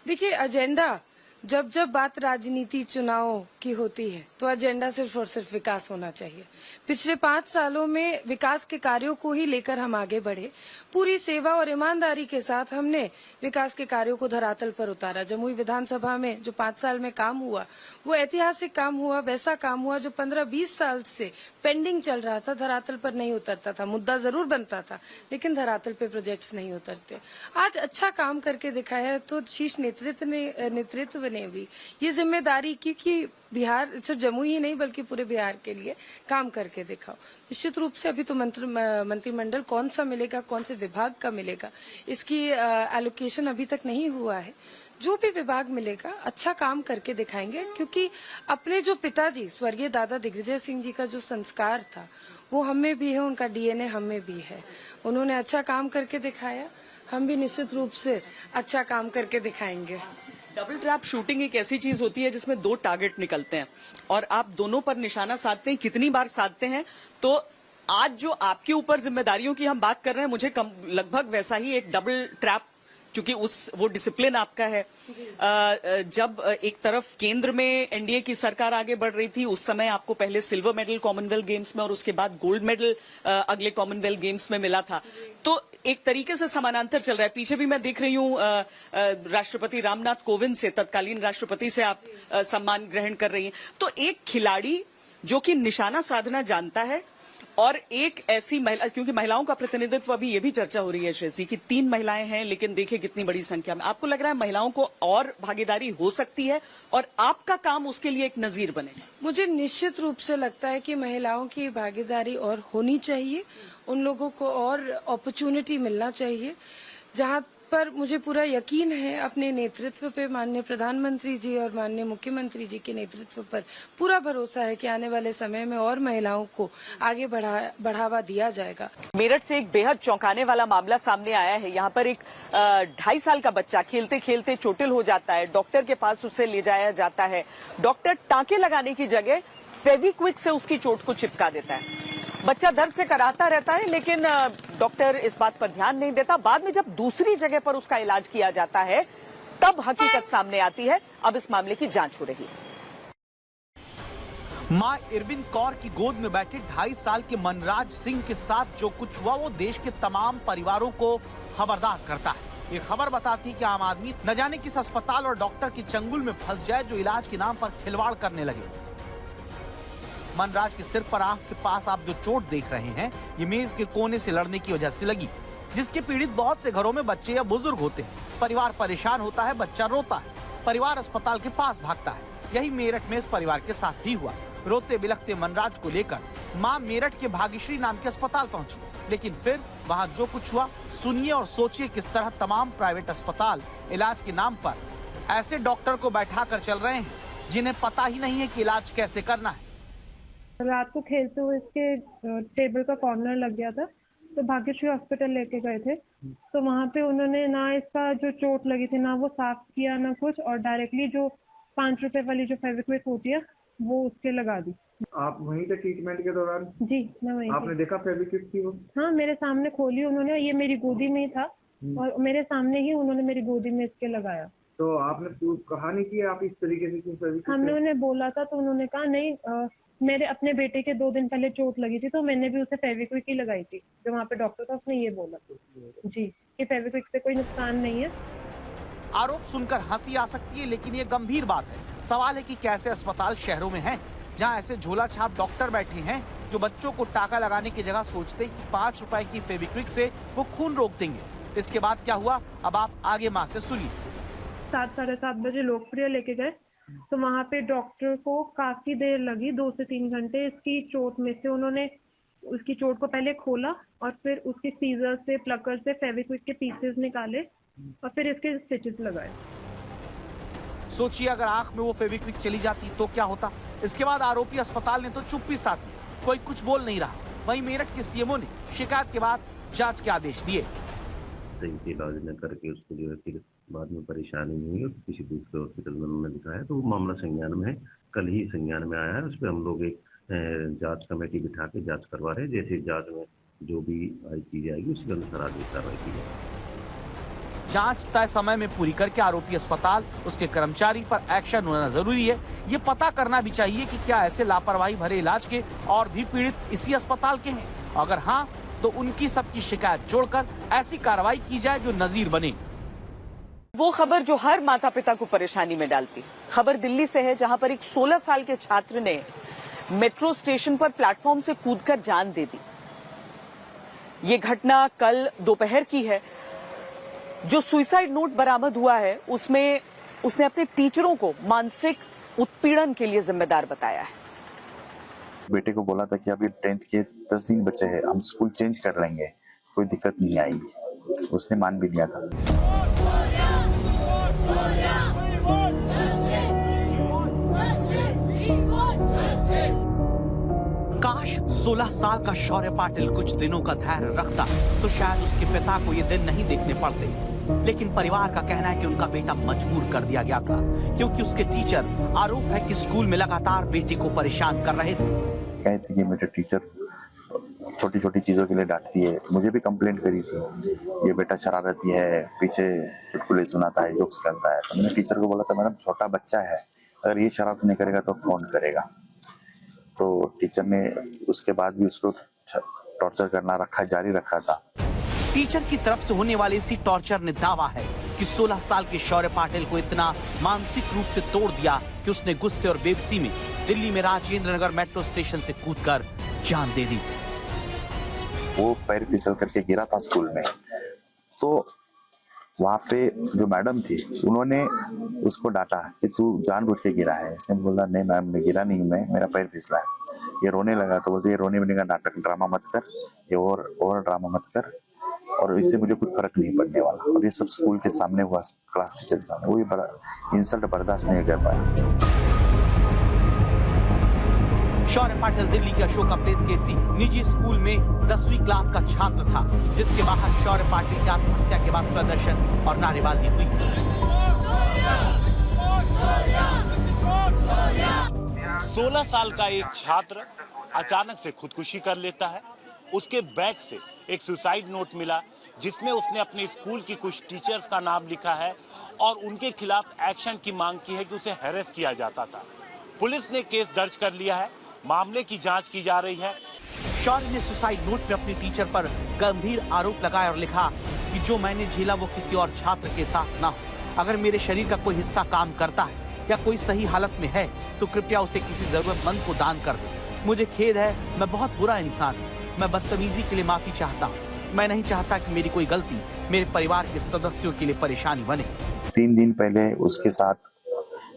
देखिए, एजेंडा जब बात राजनीति चुनाव की होती है तो एजेंडा सिर्फ और सिर्फ विकास होना चाहिए। पिछले 5 सालों में विकास के कार्यों को ही लेकर हम आगे बढ़े। पूरी सेवा और ईमानदारी के साथ हमने विकास के कार्यों को धरातल पर उतारा। जमुई विधानसभा में जो 5 साल में काम हुआ वो ऐतिहासिक काम हुआ, वैसा काम हुआ जो 15-20 साल से पेंडिंग चल रहा था, धरातल पर नहीं उतरता था। मुद्दा जरूर बनता था लेकिन धरातल पे प्रोजेक्ट्स नहीं उतरते। आज अच्छा काम करके दिखाया है तो शीर्ष नेतृत्व ने भी ये जिम्मेदारी की कि बिहार सिर्फ जमुई ही नहीं बल्कि पूरे बिहार के लिए काम करके दिखाओ। निश्चित रूप से अभी तो मंत्रिमंडल कौन सा मिलेगा, कौन से विभाग का मिलेगा, इसकी एलोकेशन अभी तक नहीं हुआ है। जो भी विभाग मिलेगा अच्छा काम करके दिखाएंगे, क्योंकि अपने जो पिताजी स्वर्गीय दादा दिग्विजय सिंह जी का जो संस्कार था वो हमें भी है, उनका डीएनए हमें भी है। उन्होंने अच्छा काम करके दिखाया, हम भी निश्चित रूप से अच्छा काम करके दिखाएंगे। डबल ट्रैप शूटिंग एक ऐसी चीज होती है जिसमें 2 टारगेट निकलते हैं और आप दोनों पर निशाना साधते हैं। कितनी बार साधते हैं? तो आज जो आपके ऊपर जिम्मेदारियों की हम बात कर रहे हैं, मुझे लगभग वैसा ही एक डबल ट्रैप, क्योंकि वो डिसिप्लिन आपका है। जब एक तरफ केंद्र में एनडीए की सरकार आगे बढ़ रही थी, उस समय आपको पहले सिल्वर मेडल कॉमनवेल्थ गेम्स में और उसके बाद गोल्ड मेडल अगले कॉमनवेल्थ गेम्स में मिला था। तो एक तरीके से समानांतर चल रहा है। पीछे भी मैं देख रही हूँ राष्ट्रपति रामनाथ कोविंद से, तत्कालीन राष्ट्रपति से आप सम्मान ग्रहण कर रही हैं। तो एक खिलाड़ी जो कि निशाना साधना जानता है और एक ऐसी महिला, क्योंकि महिलाओं का प्रतिनिधित्व अभी ये भी चर्चा हो रही है श्रेयसी की 3 महिलाएं हैं, लेकिन देखिए कितनी बड़ी संख्या में। आपको लग रहा है महिलाओं को और भागीदारी हो सकती है और आपका काम उसके लिए एक नजीर बने? मुझे निश्चित रूप से लगता है कि महिलाओं की भागीदारी और होनी चाहिए, उन लोगों को और अपॉर्चुनिटी मिलना चाहिए। जहां पर मुझे पूरा यकीन है अपने नेतृत्व पे, माननीय प्रधानमंत्री जी और माननीय मुख्यमंत्री जी के नेतृत्व पर पूरा भरोसा है कि आने वाले समय में और महिलाओं को आगे बढ़ावा दिया जाएगा। मेरठ से एक बेहद चौंकाने वाला मामला सामने आया है। यहाँ पर एक 2.5 साल का बच्चा खेलते खेलते चोटिल हो जाता है, डॉक्टर के पास उसे ले जाया जाता है। डॉक्टर टांके लगाने की जगह फेविक्विक से उसकी चोट को चिपका देता है। बच्चा दर्द से कराहता रहता है, लेकिन डॉक्टर इस बात पर ध्यान नहीं देता। बाद में जब दूसरी जगह पर उसका इलाज किया जाता है तब हकीकत सामने आती है। अब इस मामले की जांच हो रही है। मां इरविन कौर की गोद में बैठे 2.5 साल के मनराज सिंह के साथ जो कुछ हुआ वो देश के तमाम परिवारों को खबरदार करता है। ये खबर बताती है कि आम आदमी न जाने किस अस्पताल और डॉक्टर की चंगुल में फंस जाए जो इलाज के नाम पर खिलवाड़ करने लगे। मनराज के सिर पर आंख के पास आप जो चोट देख रहे हैं, ये मेज के कोने से लड़ने की वजह से लगी, जिसके पीड़ित बहुत से घरों में बच्चे या बुजुर्ग होते हैं। परिवार परेशान होता है, बच्चा रोता है, परिवार अस्पताल के पास भागता है। यही मेरठ में इस परिवार के साथ भी हुआ। रोते बिलखते मनराज को लेकर मां मेरठ के भाग्यश्री नाम के अस्पताल पहुंची, लेकिन फिर वहां जो कुछ हुआ सुनिए और सोचिए किस तरह तमाम प्राइवेट अस्पताल इलाज के नाम पर ऐसे डॉक्टर को बैठा कर चल रहे हैं जिन्हें पता ही नहीं है कि इलाज कैसे करना है। रात को खेलते हुए इसके टेबल का कॉर्नर लग गया था, तो भाग्यश्री हॉस्पिटल लेके गए थे। तो वहाँ पे उन्होंने ना इसका जो चोट लगी थी ना वो साफ किया ना कुछ, और डायरेक्टली जो 5 रुपए वाली जो फेविक्विक होती है वो उसके लगा दी। आप वहीं पे ट्रीटमेंट के दौरान? जी मैं वहीं। आपने देखा फेविक्विक थी वो? हाँ, मेरे सामने खोली उन्होंने, ये मेरी गोदी में ही था और मेरे सामने ही उन्होंने मेरी गोदी में इसके लगाया। तो आपने कहा नहीं कि आप इस तरीके से क्यों फेविक्विक? हमने उन्हें बोला था तो उन्होंने कहा नहीं, मेरे अपने बेटे के 2 दिन पहले चोट लगी थी तो मैंने भी उसे फेविक्विक ही लगाई थी। जो वहाँ पे डॉक्टर था उसने ये बोला जी कि फेविक्विक से कोई नुकसान नहीं है। आरोप सुनकर हंसी आ सकती है, लेकिन ये गंभीर बात है। सवाल है कि कैसे अस्पताल शहरों में हैं, जहां ऐसे झोला छाप डॉक्टर बैठे हैं जो बच्चों को टाका लगाने की जगह सोचते कि 5 रुपए की फेविक्विक से वो खून रोक देंगे। इसके बाद क्या हुआ, अब आप आगे माँ से सुनिए। 7 साढ़े 7 बजे लोकप्रिय लेके गए तो वहाँ पे डॉक्टर को काफी देर लगी, 2 से 3 घंटे। इसकी चोट में से उन्होंने उसकी चोट को पहले खोला और फिर उसके सीजर से, प्लकर से फेविक्विक के पीसेस निकाले और फिर इसके स्टिचेस लगाए। सोचिए अगर आंख में वो फेविक्विक चली जाती तो क्या होता। इसके बाद आरोपी अस्पताल ने तो चुप्पी साध ली, कोई कुछ बोल नहीं रहा। वहीं मेरठ के सीएमओ ने शिकायत के बाद जांच के आदेश दिए। इलाज न करके उसको जो है फिर बाद में परेशानी नहीं हुई, किसी दूसरे हॉस्पिटल में उन्होंने दिखाया तो वो मामला संज्ञान में है, कल ही संज्ञान में आया है। उस पर हम लोग एक जांच कमेटी बिठा के जांच करवा रहे हैं। जैसे जांच में जो भी चीजें आएगी उसके अनुसार आगे कार्रवाई की जाएगी। जांच तय समय में पूरी करके आरोपी अस्पताल, उसके कर्मचारी पर एक्शन होना जरूरी है। ये पता करना भी चाहिए कि क्या ऐसे लापरवाही भरे इलाज के और भी पीड़ित इसी अस्पताल के हैं। अगर हाँ, तो उनकी सबकी शिकायत जोड़कर ऐसी कार्रवाई की जाए जो नजीर बने। वो खबर जो हर माता पिता को परेशानी में डालती, खबर दिल्ली से है, जहां पर एक 16 साल के छात्र ने मेट्रो स्टेशन पर प्लेटफॉर्म से कूदकर जान दे दी। ये घटना कल दोपहर की है। जो सुसाइड नोट बरामद हुआ है उसमें उसने अपने टीचरों को मानसिक उत्पीड़न के लिए जिम्मेदार बताया है। बेटे को बोला था कि अभी 10th के 10 दिन बचे हैं, हम स्कूल चेंज कर लेंगे, कोई दिक्कत नहीं आएगी। उसने मान भी लिया था। काश 16 साल का शौर्य पाटिल कुछ दिनों का धैर्य रखता तो शायद उसके पिता को ये दिन नहीं देखने पड़ते। लेकिन परिवार का कहना है कि उनका बेटा मजबूर कर दिया गया था, क्योंकि उसके टीचर, आरोप है कि स्कूल में लगातार बेटे को परेशान कर रहे थे। कहती कि मेरे टीचर छोटी छोटी चीजों के लिए डांटती है। मुझे भी कंप्लेंट करी थी, ये बेटा शरारती है, पीछे चुटकुले सुनाता है, जोक्स करता है। तो मैंने टीचर को बोला था, मैडम छोटा बच्चा है, अगर ये शरारत नहीं करेगा तो कौन करेगा। तो टीचर ने उसके बाद भी उसको टॉर्चर करना जारी रखा था। टीचर की तरफ से होने वाले इसी टॉर्चर ने दावा है कि 16 साल के शौर्य पाटिल को इतना मानसिक रूप से तोड़ दिया कि उसने गुस्से और बेबसी में दिल्ली में राजेंद्र नगर मेट्रो स्टेशन से कूदकर जान दे दी। वो पैर फिसल करके गिरा था स्कूल में, तो वहाँ पे जो मैडम थी उन्होंने उसको डांटा कि तू जानबूझ के गिरा है। इसने बोला नहीं मैम, मैं गिरा नहीं, मेरा पैर फिसला है। ये रोने लगा तो बोलते ये रोने वोने का नाटक ड्रामा मत कर, ये और ड्रामा मत कर, और इससे मुझे कुछ फर्क नहीं पड़ने वाला। और ये सब स्कूल के सामने हुआ, क्लास टीचर के सामने। वो ये बड़ा इंसल्ट बर्दाश्त नहीं कर पाया। शौर्य पाटिल दिल्ली के अशोका प्लेस के इसी निजी स्कूल में 10वीं क्लास का छात्र था, जिसके बाहर शौर्य पाटिल की आत्महत्या के बाद प्रदर्शन और नारेबाजी हुई। 16 साल का एक छात्र अचानक से खुदकुशी कर लेता है। उसके बैग से एक सुसाइड नोट मिला, जिसमें उसने अपने स्कूल की कुछ टीचर्स का नाम लिखा है और उनके खिलाफ एक्शन की मांग की है कि उसे हैरेस किया जाता था। पुलिस ने केस दर्ज कर लिया है, मामले की जांच की जा रही है। शौर्य ने सुसाइड नोट में अपने टीचर पर गंभीर आरोप लगाया और लिखा कि जो मैंने झेला वो किसी और छात्र के साथ ना हो। अगर मेरे शरीर का कोई हिस्सा काम करता है या कोई सही हालत में है तो कृपया उसे किसी जरूरतमंद को दान कर दे। मुझे खेद है, मैं बहुत बुरा इंसान हूँ। मैं बदतमीजी के लिए माफी चाहता हूँ। मैं नहीं चाहता कि मेरी कोई गलती मेरे परिवार के सदस्यों के लिए परेशानी बने। 3 दिन पहले उसके साथ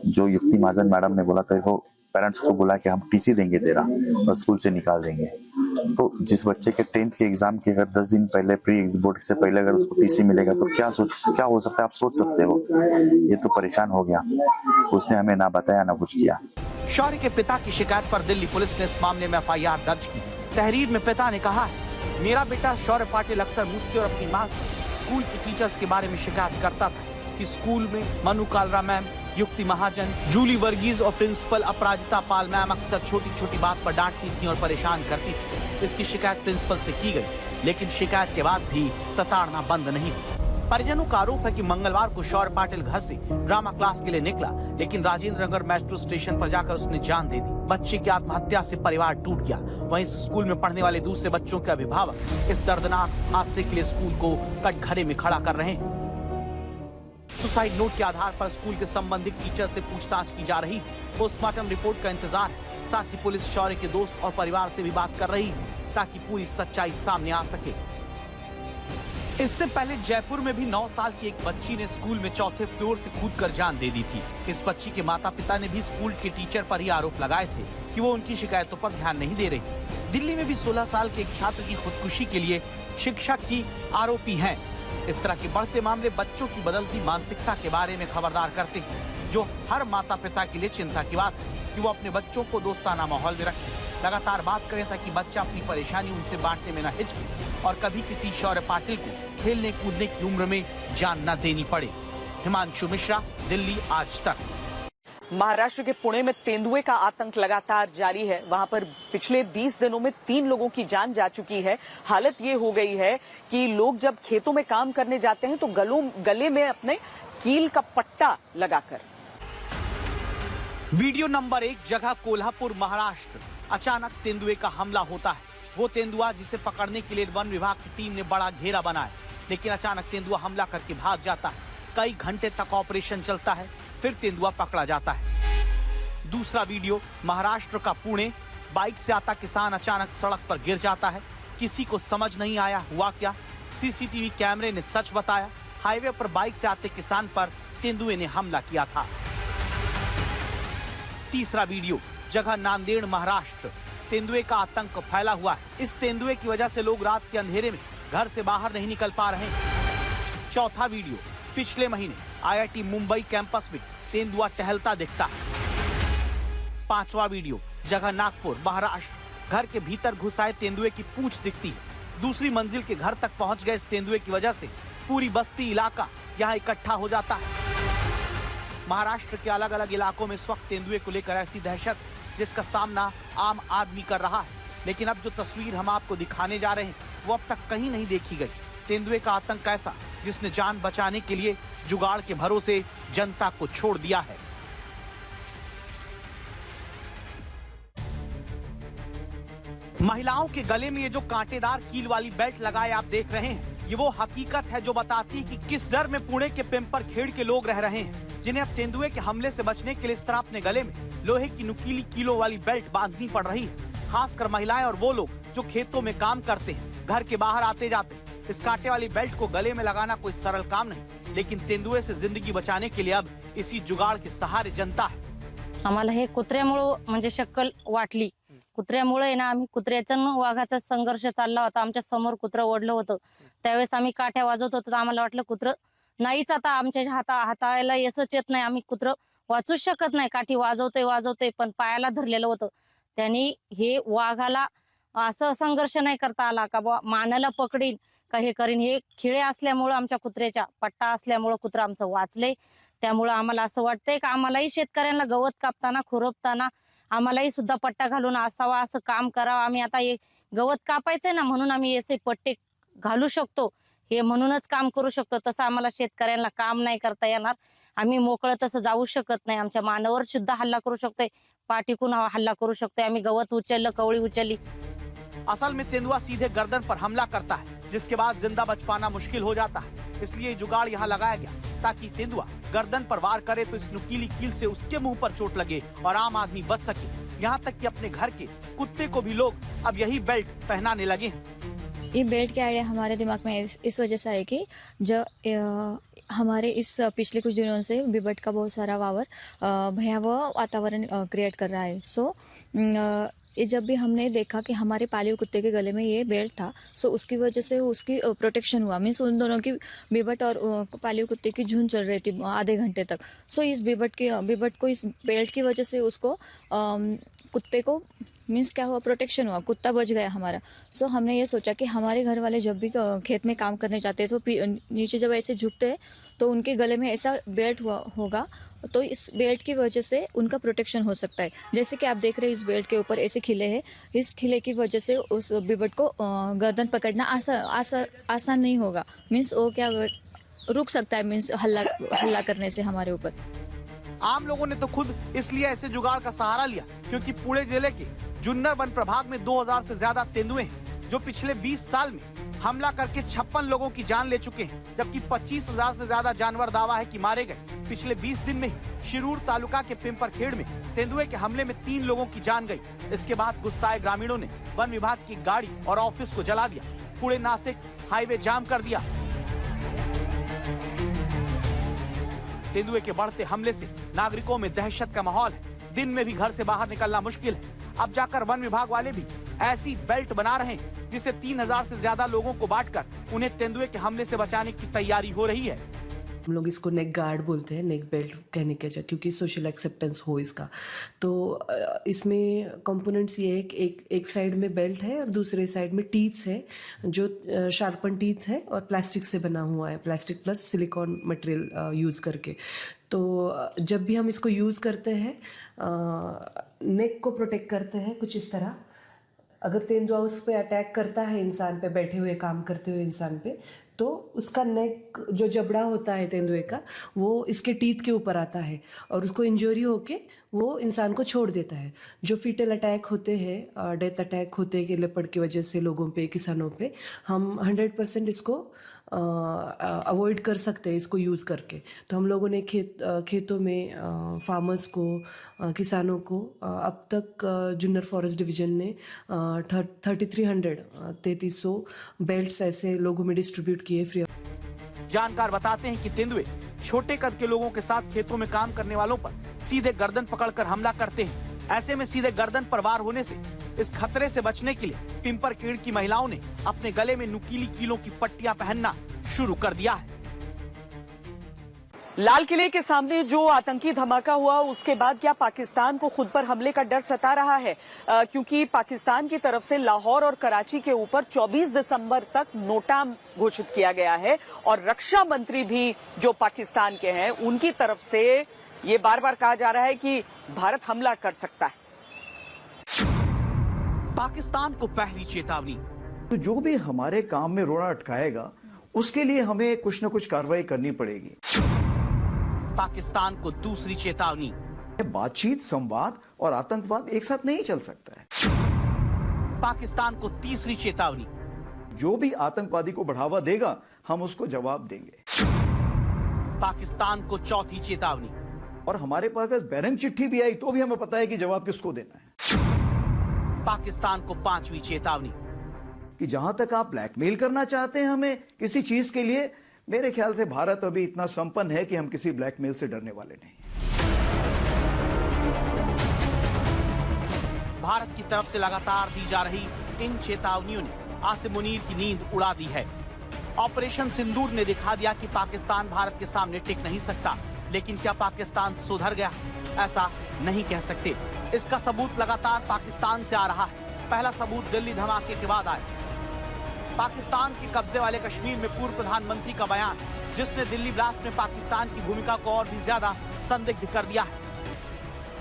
जो युक्ति महाजन मैडम ने बोला था, वो पेरेंट्स को बोला कि हम टीसी देंगे तेरा और स्कूल से निकाल देंगे। तो जिस बच्चे के 10th के एग्जाम के अगर 10 दिन पहले प्री बोर्ड से पहले अगर उसको टीसी मिलेगा तो क्या हो सकता है, आप सोच सकते हो। ये तो परेशान हो गया, उसने हमें ना बताया ना कुछ किया। शौर्य के पिता की शिकायत पर दिल्ली पुलिस ने इस मामले में FIR दर्ज की। तहरीर में पिता ने कहा है, मेरा बेटा शौर्य पाटिल अक्सर मुझसे और अपनी मां से स्कूल की टीचर्स के बारे में शिकायत करता था कि स्कूल में मनु कालरा मैम, युक्ति महाजन, जूली वर्गीज और प्रिंसिपल अपराजिता पाल मैम अक्सर छोटी छोटी बात पर डांटती थी और परेशान करती थी। इसकी शिकायत प्रिंसिपल से की गई, लेकिन शिकायत के बाद भी प्रताड़ना बंद नहीं हुई। परिजनों का आरोप है कि मंगलवार को शौर्य पाटिल घर से ड्रामा क्लास के लिए निकला, लेकिन राजेंद्र नगर मेट्रो स्टेशन पर जाकर उसने जान दे दी। बच्चे की आत्महत्या से परिवार टूट गया। वहीं इस स्कूल में पढ़ने वाले दूसरे बच्चों के अभिभावक इस दर्दनाक हादसे के लिए स्कूल को कटघरे में खड़ा कर रहे हैं। सुसाइड नोट के आधार पर स्कूल के संबंधित टीचर से पूछताछ की जा रही है। पोस्टमार्टम रिपोर्ट का इंतजार है। साथ ही पुलिस शौर्य के दोस्त और परिवार से भी बात कर रही है ताकि पूरी सच्चाई सामने आ सके। इससे पहले जयपुर में भी 9 साल की एक बच्ची ने स्कूल में चौथे फ्लोर से कूदकर जान दे दी थी। इस बच्ची के माता पिता ने भी स्कूल के टीचर पर ही आरोप लगाए थे कि वो उनकी शिकायतों पर ध्यान नहीं दे रही। दिल्ली में भी 16 साल के एक छात्र की खुदकुशी के लिए शिक्षक ही आरोपी हैं। इस तरह के बढ़ते मामले बच्चों की बदलती मानसिकता के बारे में खबरदार करते हैं, जो हर माता पिता के लिए चिंता की बात है कि वो अपने बच्चों को दोस्ताना माहौल में रखें, लगातार बात करें ताकि बच्चा अपनी परेशानी उनसे बांटने में न हिचके और कभी किसी शौर्य पाटिल को खेलने कूदने की उम्र में जान न देनी पड़े। हिमांशु मिश्रा, दिल्ली आज तक। महाराष्ट्र के पुणे में तेंदुए का आतंक लगातार जारी है। वहां पर पिछले 20 दिनों में 3 लोगों की जान जा चुकी है। हालत ये हो गई है कि लोग जब खेतों में काम करने जाते हैं तो गले में अपने कील का पट्टा लगाकर। वीडियो नंबर 1, जगह कोल्हापुर, महाराष्ट्र। अचानक तेंदुए का हमला होता है। वो तेंदुआ जिसे पकड़ने के लिए वन विभाग की टीम ने बड़ा घेरा बनाया, लेकिन अचानक तेंदुआ हमला करके भाग जाता है। कई घंटे तक ऑपरेशन चलता है, फिर तेंदुआ पकड़ा जाता है। दूसरा वीडियो महाराष्ट्र का पुणे। बाइक से आता किसान अचानक सड़क पर गिर जाता है। किसी को समझ नहीं आया हुआ क्या। सीसीटीवी कैमरे ने सच बताया। हाईवे पर बाइक से आते किसान पर तेंदुए ने हमला किया था। तीसरा वीडियो, जगह नांदेड़, महाराष्ट्र। तेंदुए का आतंक फैला हुआ है। इस तेंदुए की वजह से लोग रात के अंधेरे में घर से बाहर नहीं निकल पा रहे हैं। चौथा वीडियो, पिछले महीने IIT मुंबई कैंपस में तेंदुआ टहलता दिखता है। पांचवा वीडियो, जगह नागपुर, महाराष्ट्र। घर के भीतर घुस आए तेंदुए की पूंछ दिखती है। दूसरी मंजिल के घर तक पहुंच गए इस तेंदुए की वजह से पूरी बस्ती इलाका यहाँ इकट्ठा हो जाता है। महाराष्ट्र के अलग अलग इलाकों में इस वक्त तेंदुए को लेकर ऐसी दहशत जिसका सामना आम आदमी कर रहा है। लेकिन अब जो तस्वीर हम आपको दिखाने जा रहे हैं वो अब तक कहीं नहीं देखी गई। तेंदुए का आतंक ऐसा जिसने जान बचाने के लिए जुगाड़ के भरोसे जनता को छोड़ दिया है। महिलाओं के गले में ये जो कांटेदार कील वाली बेल्ट लगाए आप देख रहे हैं, ये वो हकीकत है जो बताती है कि किस डर में पुणे के पिंपर खेड़ के लोग रह रहे हैं, जिन्हें अब तेंदुए के हमले से बचने के लिए इस तरह अपने गले में लोहे की नुकीली कीलों वाली बेल्ट बांधनी पड़ रही है। खासकर महिलाएं और वो लोग जो खेतों में काम करते हैं, घर के बाहर आते जाते। इस कांटे वाली बेल्ट को गले में लगाना कोई सरल काम नहीं, लेकिन तेंदुए से जिंदगी बचाने के लिए अब इसी जुगाड़ के सहारे जनता है। आम्हाला हे कुत्र्यामुळे म्हणजे शक्कल वाटली। कुत्र्यामुळे ना आम्ही कुत्र्याचा वाघाचा संघर्ष चालला होता। आमच्या समोर कुत्रं ओढलं होतं, त्यावेळेस आम्ही काठ्या वाजवत होतो तर आम्हाला वाटलं कुत्रं नाहीच आता आमच्या हाताळायला यसच येत नाही, आम्ही कुत्रं वाचूच शकत नाही। काठी वाजवते पण पायाला धरलेलं होतं। त्यांनी हे वाघाला असं संघर्ष नाही करता आला का बा मानाला पकडीन का हे करीन। हे खिळे असल्यामुळे आमच्या कुत्र्याच्या पट्टा असल्यामुळे कुत्रं आमचं वाचले। त्यामुळे आम्हाला असं वाटतंय का आम्हालाही शेतकऱ्यांना गवत कापताना खुरपताना आम्हालाही सुद्धा पट्टा घालून असावा, असं काम करावं। आम्ही आता हे गवत कापायचंय ना म्हणून आम्ही असे पट्टे घालू शकतो, हे म्हणूनच काम करू शकतो। तसं आम्हाला शेतकऱ्यांना काम नाही करता येणार। आम्ही मोकळं तसं जाऊ शकत नाही। आमच्या मानावर सुद्धा हल्ला करू शकतोय, पाठीकून हल्ला करू शकतोय। आम्ही गवत उचललं, कवळी उचलली। असल में तेंदुआ सीधे गर्दन पर हमला करता है, जिसके बाद जिंदा बच पाना मुश्किल हो जाता है। इसलिए जुगाड़ यहाँ लगाया गया ताकि तेंदुआ गर्दन पर वार करे तो इस नुकीली कील से उसके मुंह पर चोट लगे और आम आदमी बच सके। यहाँ तक कि अपने घर के कुत्ते को भी लोग अब यही बेल्ट पहनाने लगे हैं। ये बेल्ट की आइडिया हमारे दिमाग में इस वजह से है कि जो हमारे इस पिछले कुछ दिनों से बिबट का बहुत सारा भयावह वातावरण क्रिएट कर रहा है। सो ये जब भी हमने देखा कि हमारे पाले कुत्ते के गले में ये बेल्ट था, सो उसकी वजह से उसकी प्रोटेक्शन हुआ। मीन्स उन दोनों की बिबट और पाले कुत्ते की झुंड चल रही थी आधे घंटे तक। सो इस बिबट को इस बेल्ट की वजह से उसको कुत्ते को मीन्स क्या हुआ, प्रोटेक्शन हुआ, कुत्ता बच गया हमारा। सो हमने ये सोचा कि हमारे घर वाले जब भी खेत में काम करने जाते हैं तो नीचे जब ऐसे झुकते हैं तो उनके गले में ऐसा बेल्ट होगा, तो इस बेल्ट की वजह से उनका प्रोटेक्शन हो सकता है। जैसे कि आप देख रहे हैं इस बेल्ट के ऊपर ऐसे खिले हैं, इस खिले की वजह से उस बिबट को गर्दन पकड़ना आसान नहीं होगा। मीन्स वो क्या रुक सकता है, मीन्स हल्ला करने से हमारे ऊपर। आम लोगों ने तो खुद इसलिए ऐसे जुगाड़ का सहारा लिया क्योंकि पुणे जिले के जुन्नर वन प्रभाग में 2000 से ज्यादा तेंदुए हैं। जो पिछले 20 साल में हमला करके 56 लोगों की जान ले चुके हैं, जबकि 25,000 से ज्यादा जानवर दावा है कि मारे गए। पिछले 20 दिन में ही शिरूर तालुका के पिंपरखेड़ में तेंदुए के हमले में 3 लोगों की जान गई। इसके बाद गुस्साए ग्रामीणों ने वन विभाग की गाड़ी और ऑफिस को जला दिया, पूरे नासिक हाईवे जाम कर दिया। तेंदुए के बढ़ते हमले से नागरिकों में दहशत का माहौल है। दिन में भी घर से बाहर निकलना मुश्किल है। अब जाकर वन विभाग वाले भी ऐसी बेल्ट बना रहे हैं जिसे 3000 से ज्यादा लोगों को बांटकर उन्हें तेंदुए के हमले से बचाने की तैयारी हो रही है। हम लोग इसको नेक गार्ड बोलते हैं, नेक बेल्ट कहने के वजह, क्योंकि सोशल एक्सेप्टेंस हो इसका। तो इसमें कंपोनेंट्स ये है कि एक साइड में बेल्ट है और दूसरे साइड में टीथ्स है, जो शार्पन टीथ है और प्लास्टिक से बना हुआ है, plastic plus silicon material use करके। तो जब भी हम इसको यूज़ करते हैं नेक को प्रोटेक्ट करते हैं कुछ इस तरह। अगर तेंदुआ उस पे अटैक करता है इंसान पे, बैठे हुए काम करते हुए इंसान पे, तो उसका नेक जो जबड़ा होता है तेंदुए का, वो इसके टीथ के ऊपर आता है और उसको इंजरी होके वो इंसान को छोड़ देता है। जो फीटल अटैक होते हैं, डेथ अटैक होते हैं लेपर्ड की वजह से लोगों पे, किसानों पे, हम 100% इसको अवॉइड कर सकते हैं इसको यूज़ करके। तो हम लोगों ने खेतों में फार्मर्स को, किसानों को अब तक जुन्नर फॉरेस्ट डिवीज़न ने 3300 बेल्ट्स ऐसे लोगों में डिस्ट्रीब्यूट किए फ्री। जानकार बताते हैं कि तेंदुए छोटे कद के लोगों के साथ खेतों में काम करने वालों पर सीधे गर्दन पकड़कर हमला करते हैं। ऐसे में सीधे गर्दन पर वार होने से इस खतरे से बचने के लिए पिंपरखेड़ की महिलाओं ने अपने गले में नुकीली कीलों की पट्टियां पहनना शुरू कर दिया है। लाल किले के सामने जो आतंकी धमाका हुआ उसके बाद क्या पाकिस्तान को खुद पर हमले का डर सता रहा है? क्योंकि पाकिस्तान की तरफ से लाहौर और कराची के ऊपर 24 दिसंबर तक नोटा घोषित किया गया है और रक्षा मंत्री भी जो पाकिस्तान के हैं उनकी तरफ से ये बार बार कहा जा रहा है कि भारत हमला कर सकता है। पाकिस्तान को पहली चेतावनी। तो जो भी हमारे काम में रोड़ा अटकाएगा उसके लिए हमें कुछ न कुछ कार्रवाई करनी पड़ेगी। पाकिस्तान को दूसरी चेतावनी। बातचीत, संवाद और आतंकवाद एक साथ नहीं चल सकता है। पाकिस्तान को तीसरी चेतावनी। जो भी आतंकवादी को बढ़ावा देगा हम उसको जवाब देंगे। पाकिस्तान को चौथी चेतावनी। और हमारे पास अगर बैरंग चिट्ठी भी आई तो भी हमें पता है कि जवाब किसको देना है। पाकिस्तान को पांचवी चेतावनी कि जहां तक आप ब्लैकमेल करना चाहते हैं हमें किसी चीज के लिए, मेरे ख्याल से भारत अभी इतना संपन्न है कि हम किसी ब्लैकमेल से डरने वाले नहीं। भारत की तरफ से लगातार दी जा रही इन चेतावनियों ने आसिम मुनीर की नींद उड़ा दी है। ऑपरेशन सिंदूर ने दिखा दिया कि पाकिस्तान भारत के सामने टिक नहीं सकता, लेकिन क्या पाकिस्तान सुधर गया? ऐसा नहीं कह सकते। इसका सबूत लगातार पाकिस्तान से आ रहा है। पहला सबूत दिल्ली धमाके के बाद आया। पाकिस्तान के कब्जे वाले कश्मीर में पूर्व प्रधानमंत्री का बयान, जिसने दिल्ली ब्लास्ट में पाकिस्तान की भूमिका को और भी ज्यादा संदिग्ध कर दिया है।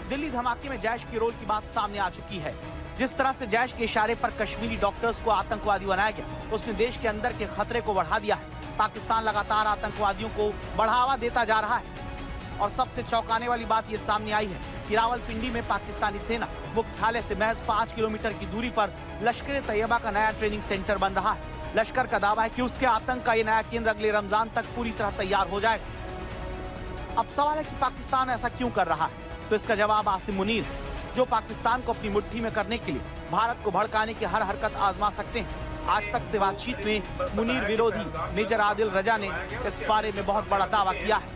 दिल्ली धमाके में जैश के रोल की बात सामने आ चुकी है। जिस तरह से जैश के इशारे पर कश्मीरी डॉक्टर्स को आतंकवादी बनाया गया, उसने देश के अंदर के खतरे को बढ़ा दिया है। पाकिस्तान लगातार आतंकवादियों को बढ़ावा देता जा रहा है। और सबसे चौंकाने वाली बात ये सामने आई है कि रावलपिंडी में पाकिस्तानी सेना मुख्यालय से महज 5 किलोमीटर की दूरी पर लश्कर तैयबा का नया ट्रेनिंग सेंटर बन रहा है। लश्कर का दावा है कि उसके आतंक का ये नया केंद्र अगले रमजान तक पूरी तरह तैयार हो जाएगा। अब सवाल है कि पाकिस्तान ऐसा क्यों कर रहा है? तो इसका जवाब आसिम मुनीर है, जो पाकिस्तान को अपनी मुट्ठी में करने के लिए भारत को भड़काने की हर हरकत आजमा सकते हैं। आज तक से बातचीत में मुनीर विरोधी मेजर आदिल रजा ने इस बारे में बहुत बड़ा दावा किया है।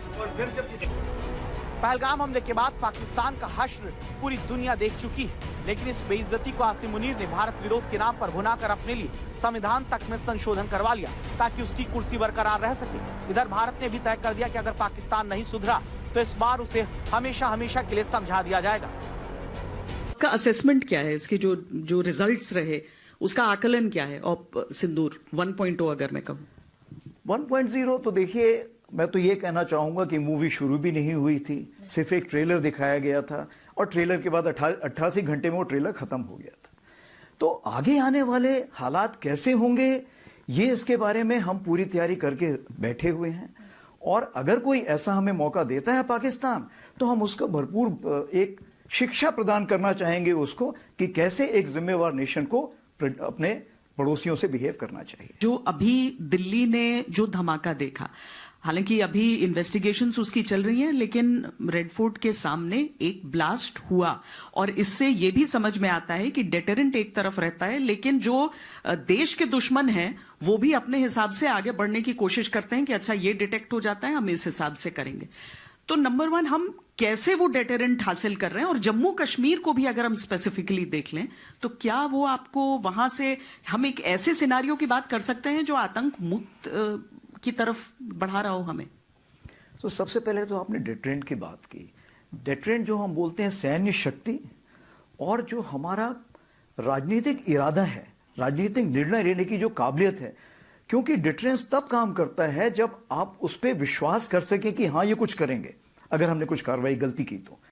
पहलगाम हमले के बाद पाकिस्तान का हश्र पूरी दुनिया देख चुकी है, लेकिन इस बेइज्जती को आसिम मुनीर ने भारत विरोध के नाम पर भुनाकर अपने लिए संविधान तक में संशोधन करवा लिया ताकि उसकी कुर्सी बरकरार रह सके। इधर भारत ने भी तय कर दिया कि अगर पाकिस्तान नहीं सुधरा तो इस बार उसे हमेशा हमेशा के लिए समझा दिया जाएगा। का असेसमेंट क्या है? इसके जो रिजल्ट्स रहे उसका आकलन क्या है? और सिंदूर 1.0 अगर मैं कहूँ 1.0 तो देखिए, मैं तो ये कहना चाहूंगा कि मूवी शुरू भी नहीं हुई थी, सिर्फ एक ट्रेलर दिखाया गया था और ट्रेलर के बाद 88 घंटे में वो ट्रेलर खत्म हो गया था। तो आगे आने वाले हालात कैसे होंगे ये इसके बारे में हम पूरी तैयारी करके बैठे हुए हैं। और अगर कोई ऐसा हमें मौका देता है पाकिस्तान, तो हम उसको भरपूर एक शिक्षा प्रदान करना चाहेंगे उसको कि कैसे एक जिम्मेवार नेशन को अपने पड़ोसियों से बिहेव करना चाहिए। जो अभी दिल्ली ने जो धमाका देखा, हालांकि अभी इन्वेस्टिगेशंस उसकी चल रही हैं, लेकिन रेड फोर्ट के सामने एक ब्लास्ट हुआ और इससे ये भी समझ में आता है कि डेटरेंट एक तरफ रहता है, लेकिन जो देश के दुश्मन हैं वो भी अपने हिसाब से आगे बढ़ने की कोशिश करते हैं कि अच्छा ये डिटेक्ट हो जाता है, हम इस हिसाब से करेंगे। तो नंबर वन, हम कैसे वो डेटरेंट हासिल कर रहे हैं, और जम्मू कश्मीर को भी अगर हम स्पेसिफिकली देख लें तो क्या वो आपको वहां से हम एक ऐसे सिनारियो की बात कर सकते हैं जो आतंक मुक्त की तरफ बढ़ा रहा हो हमें? तो सबसे पहले तो आपने डेटरेंट की बात की। डेटरेंट जो हम बोलते हैं सैन्य शक्ति और जो हमारा राजनीतिक इरादा है, राजनीतिक निर्णय लेने की जो काबिलियत है, क्योंकि डिटरेंस तब काम करता है जब आप उस पर विश्वास कर सकें कि हाँ ये कुछ करेंगे अगर हमने कुछ कार्रवाई गलती की तो।